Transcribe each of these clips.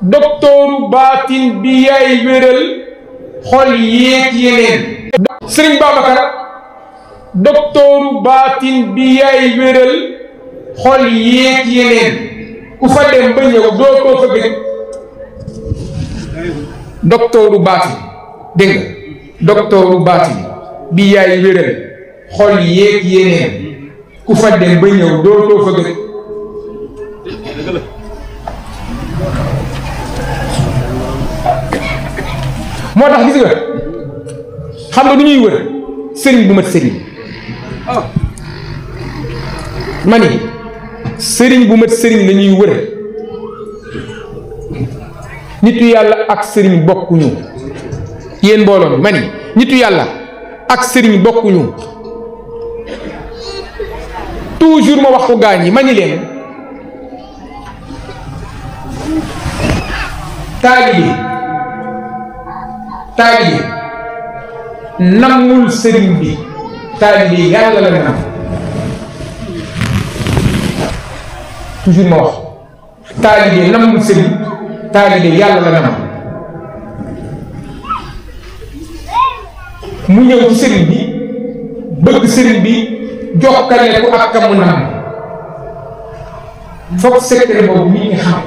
doktooru baatin bi yaay wéral xol yéeg yeneen. Sëriñ Babacar doktooru baatin bi yaay wéral xol yéeg yeneen ku fa dem ba ñëw dootoo fa gëj. doktooru baatin dégg nga doktooru baatin bi yaay wéral xol yéeg yeneen ku fa dem ba ñëw dootoo fa gëj. moo tax gis nga xam nga du ñuy wër sëriñ bu mat sëriñ ma ni sëriñ bu mat sëriñ la ñuy wër. nitu yàlla ak sëriñ bokkuñu yéen mbooloo mi ma ni nitu yàlla ak sëriñ bokkuñu. toujours ma wax ko gaañ yi ma ni leen taalibe namul sëriñ bi taalibe yàlla la nam. toujours ma wax taalibe namul sëriñ taalibe yàlla la nam. mu ñëw ci sëriñ bi bëgg sëriñ bi jokkale ko ak kamu nam foog secret boobu nit ñi xam.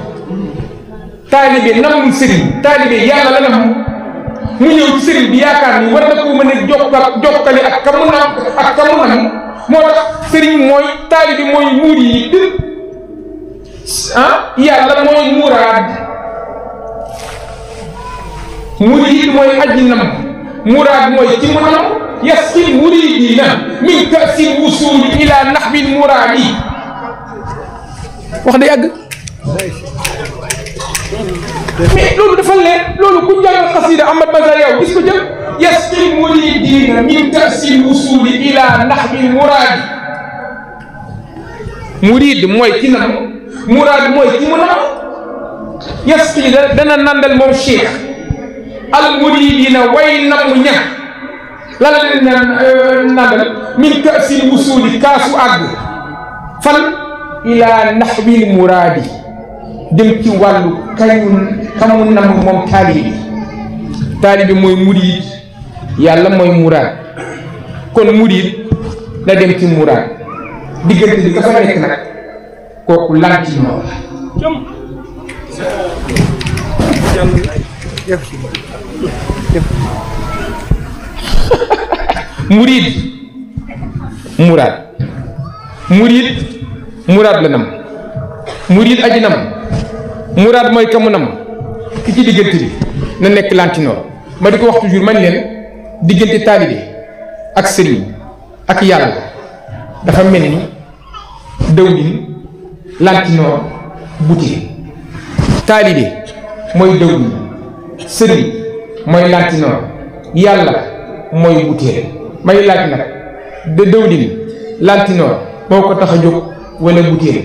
taalibe namul sëriñ taalibe yàlla la nam. mu ñëw ci sëriñ bi yaakaar ni war na ko mën a jokkale ak kamu nam moo tax sëriñ mooy taalibe mooy muur yi dëgg yàlla mooy muraad. murid mooy aji nam muraad mooy ci mu nam. yasqi muridina min kasil wusul ila naxwil muraadi. wax da yàgg mais loolu dafa leer loolu ku jàng xasida Ahmad Bazar yow gis ko jël. yasqi muridina min kasil wusul ila naxwil muraadi. murid mooy ci nam muraad mooy ci mu nam. yasqi dana nandal moom Cheikh al muridina way namu ña la leen nandal min kasil wusuli kaasu àgg fan ila naxwil muraadi jëm ci wàllu kamu nam moom taalibi mooy murid yàlla mooy muraad kon murid la dem ci muraad diggante bi ka fa nekk nag kooku lanti moo murid muraad la nam murid aji nam muraad mooy kamu nam ki ci diggante bi na nekk lantinoor. ma di ko wax toujours man leen diggante taalibe ak sëriñ ak yàlla dafa mel ni dawlin lantinoor butéel. taalibe mooy dawlin sëriñ mooy lantinoor yàlla mooy butéel. may laaj nag de dawlin lantinoor moo ko tax a jóg wala butéel.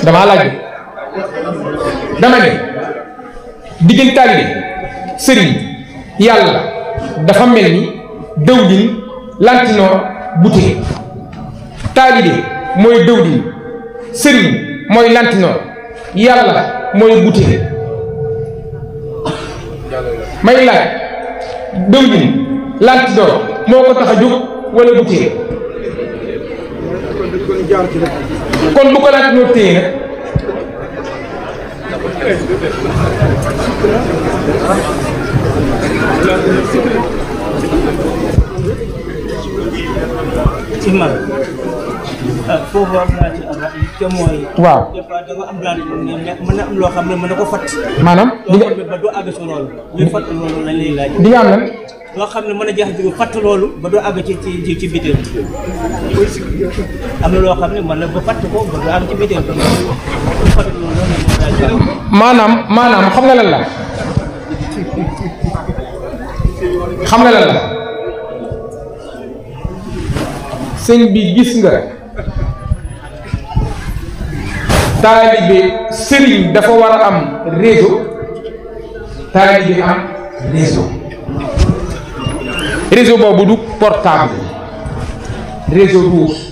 damaa laaj dama ne diggante taalibe sëriñ yàlla dafa mel ni dawlin lantinoor butéel. taalibe mooy dawlin sëriñ mooy lantinoor yàlla mooy butéel. may laaj dawlin lantinoor moo ko tax a jóg wala butéel. kon bu ko lantinoor téye nag ci man foofu war naa ci am te mooy. waaw des fois da nga am daal mën na am loo xam ne mën na ko fàtt. maanaam di nga ba doo àgg si loolu. luy fàtt loolu lañ lay laaj. di nga am lan. loo xam ne mën a jeex bi fàtt loolu ba doo àgg ci bitéel. am na loo xam ne mën na ba fàtt ko ba doo àgg ci bitéel. fàtt loolu maanaam xam nga lan la. xam nga lan la. sëñ bi gis nga taalibe sëriñ dafa war a am réseau taalibe bi am réseau boobu du portable réseau rouge